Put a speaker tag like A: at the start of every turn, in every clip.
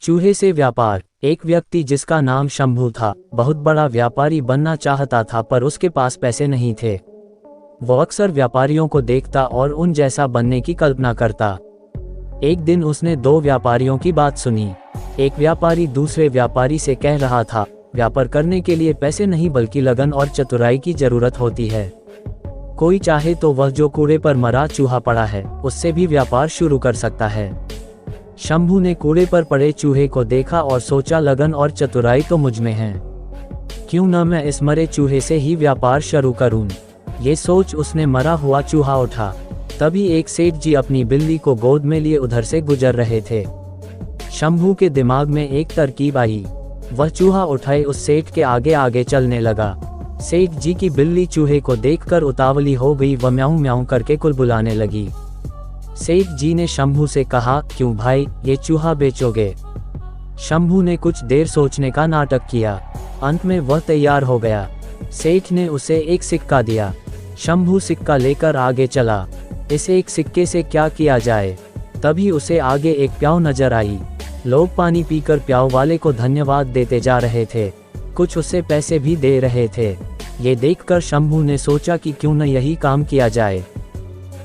A: चूहे से व्यापार। एक व्यक्ति जिसका नाम शंभू था, बहुत बड़ा व्यापारी बनना चाहता था, पर उसके पास पैसे नहीं थे। वो अक्सर व्यापारियों को देखता और उन जैसा बनने की कल्पना करता। एक दिन उसने दो व्यापारियों की बात सुनी। एक व्यापारी दूसरे व्यापारी से कह रहा था, व्यापार करने के लिए पैसे नहीं बल्कि लगन और चतुराई की जरूरत होती है। कोई चाहे तो वह जो कूड़े पर मरा चूहा पड़ा है, उससे भी व्यापार शुरू कर सकता है। शंभू ने कूड़े पर पड़े चूहे को देखा और सोचा, लगन और चतुराई तो मुझ में है, क्यों न मैं इस मरे चूहे से ही व्यापार शुरू करूं। ये सोच उसने मरा हुआ चूहा उठा। तभी एक सेठ जी अपनी बिल्ली को गोद में लिए उधर से गुजर रहे थे। शंभू के दिमाग में एक तरकीब आई। वह चूहा उठाए उस सेठ के आगे आगे चलने लगा। सेठ जी की बिल्ली चूहे को देखकर उतावली हो गई। वह म्याऊं म्याऊं करके कुलबुलाने लगी। सेठ जी ने शंभू से कहा, क्यों भाई, ये चूहा बेचोगे? शंभू ने कुछ देर सोचने का नाटक किया। अंत में वह तैयार हो गया। सेठ ने उसे एक सिक्का दिया। शंभू सिक्का लेकर आगे चला। इस एक सिक्के से क्या किया जाए? तभी उसे आगे एक प्याऊ नजर आई। लोग पानी पीकर प्याऊ वाले को धन्यवाद देते जा रहे थे, कुछ उसे पैसे भी दे रहे थे। ये देखकर शंभू ने सोचा कि क्यों न यही काम किया जाए।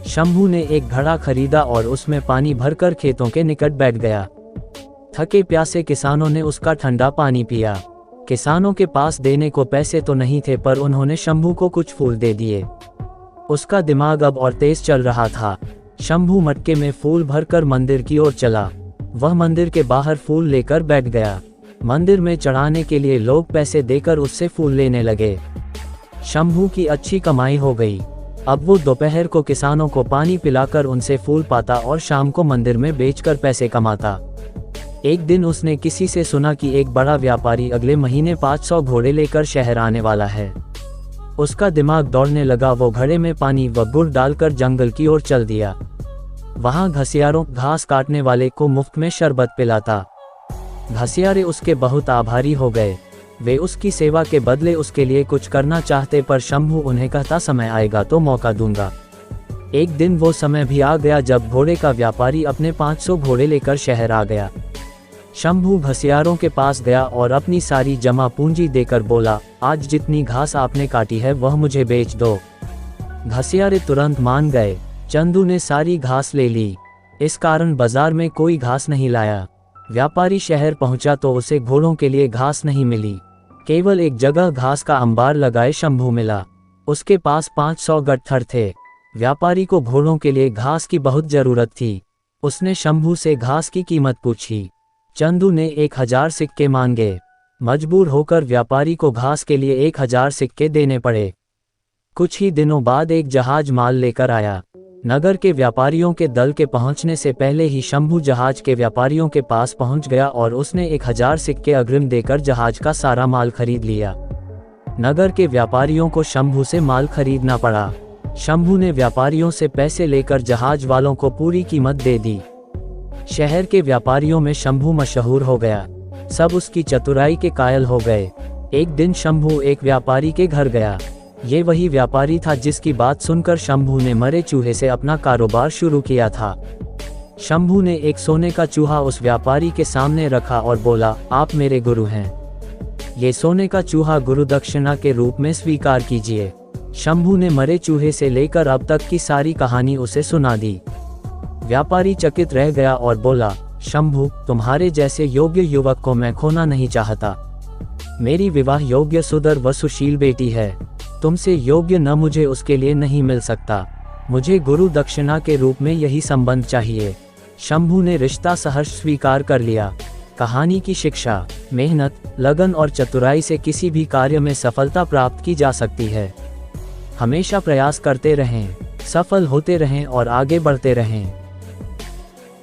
A: शंभू ने एक घड़ा खरीदा और उसमें पानी भरकर खेतों के निकट बैठ गया। थके प्यासे किसानों ने उसका ठंडा पानी पिया। किसानों के पास देने को पैसे तो नहीं थे, पर उन्होंने शंभू को कुछ फूल दे दिए। उसका दिमाग अब और तेज चल रहा था। शंभू मटके में फूल भरकर मंदिर की ओर चला। वह मंदिर के बाहर फूल लेकर बैठ गया। मंदिर में चढ़ाने के लिए लोग पैसे देकर उससे फूल लेने लगे। शंभू की अच्छी कमाई हो गई। अब वो दोपहर को किसानों को पानी पिलाकर उनसे फूल पाता और शाम को मंदिर में बेचकर पैसे कमाता। एक दिन उसने किसी से सुना कि एक बड़ा व्यापारी अगले महीने 500 घोड़े लेकर शहर आने वाला है। उसका दिमाग दौड़ने लगा। वो घड़े में पानी व गुड़ डालकर जंगल की ओर चल दिया। वहां घसियारों, घास काटने वाले को मुफ्त में शरबत पिलाता। घसियारे उसके बहुत आभारी हो गए। वे उसकी सेवा के बदले उसके लिए कुछ करना चाहते, पर शंभू उन्हें कहता, समय आएगा तो मौका दूंगा। एक दिन वो समय भी आ गया जब घोड़े का व्यापारी अपने 500 घोड़े लेकर शहर आ गया। शंभू घसियारों के पास गया और अपनी सारी जमा पूंजी देकर बोला, आज जितनी घास आपने काटी है वह मुझे बेच दो। घसियारे तुरंत मान गए। चंदू ने सारी घास ले ली। इस कारण बाजार में कोई घास नहीं लाया। व्यापारी शहर पहुंचा तो उसे घोड़ों के लिए घास नहीं मिली। केवल एक जगह घास का अंबार लगाए शंभू मिला। उसके पास 500 गट्ठर थे। व्यापारी को घोड़ों के लिए घास की बहुत जरूरत थी। उसने शंभू से घास की कीमत पूछी। चंदू ने 1000 सिक्के मांगे। मजबूर होकर व्यापारी को घास के लिए 1000 सिक्के देने पड़े। कुछ ही दिनों बाद एक जहाज माल लेकर आया। नगर के व्यापारियों के दल के पहुंचने से पहले ही शंभू जहाज के व्यापारियों के पास पहुंच गया और उसने 1000 सिक्के अग्रिम देकर जहाज का सारा माल खरीद लिया। नगर के व्यापारियों को शंभू से माल खरीदना पड़ा। शंभू ने व्यापारियों से पैसे लेकर जहाज वालों को पूरी कीमत दे दी। शहर के व्यापारियों में शंभू मशहूर हो गया। सब उसकी चतुराई के कायल हो गए। एक दिन शंभू एक व्यापारी के घर गया। ये वही व्यापारी था जिसकी बात सुनकर शंभू ने मरे चूहे से अपना कारोबार शुरू किया था। शंभू ने एक सोने का चूहा उस व्यापारी के सामने रखा और बोला, आप मेरे गुरु हैं, ये सोने का चूहा गुरु दक्षिणा के रूप में स्वीकार कीजिए। शंभू ने मरे चूहे से लेकर अब तक की सारी कहानी उसे सुना दी। व्यापारी चकित रह गया और बोला, शंभू, तुम्हारे जैसे योग्य युवक को मैं खोना नहीं चाहता। मेरी विवाह योग्य, सुंदर व सुशील बेटी है। तुमसे योग्य न मुझे उसके लिए नहीं मिल सकता। मुझे गुरु दक्षिणा के रूप में यही संबंध चाहिए। शंभू ने रिश्ता सहर्ष स्वीकार कर लिया। कहानी की शिक्षा, मेहनत, लगन और चतुराई से किसी भी कार्य में सफलता प्राप्त की जा सकती है। हमेशा प्रयास करते रहें, सफल होते रहें और आगे बढ़ते रहें।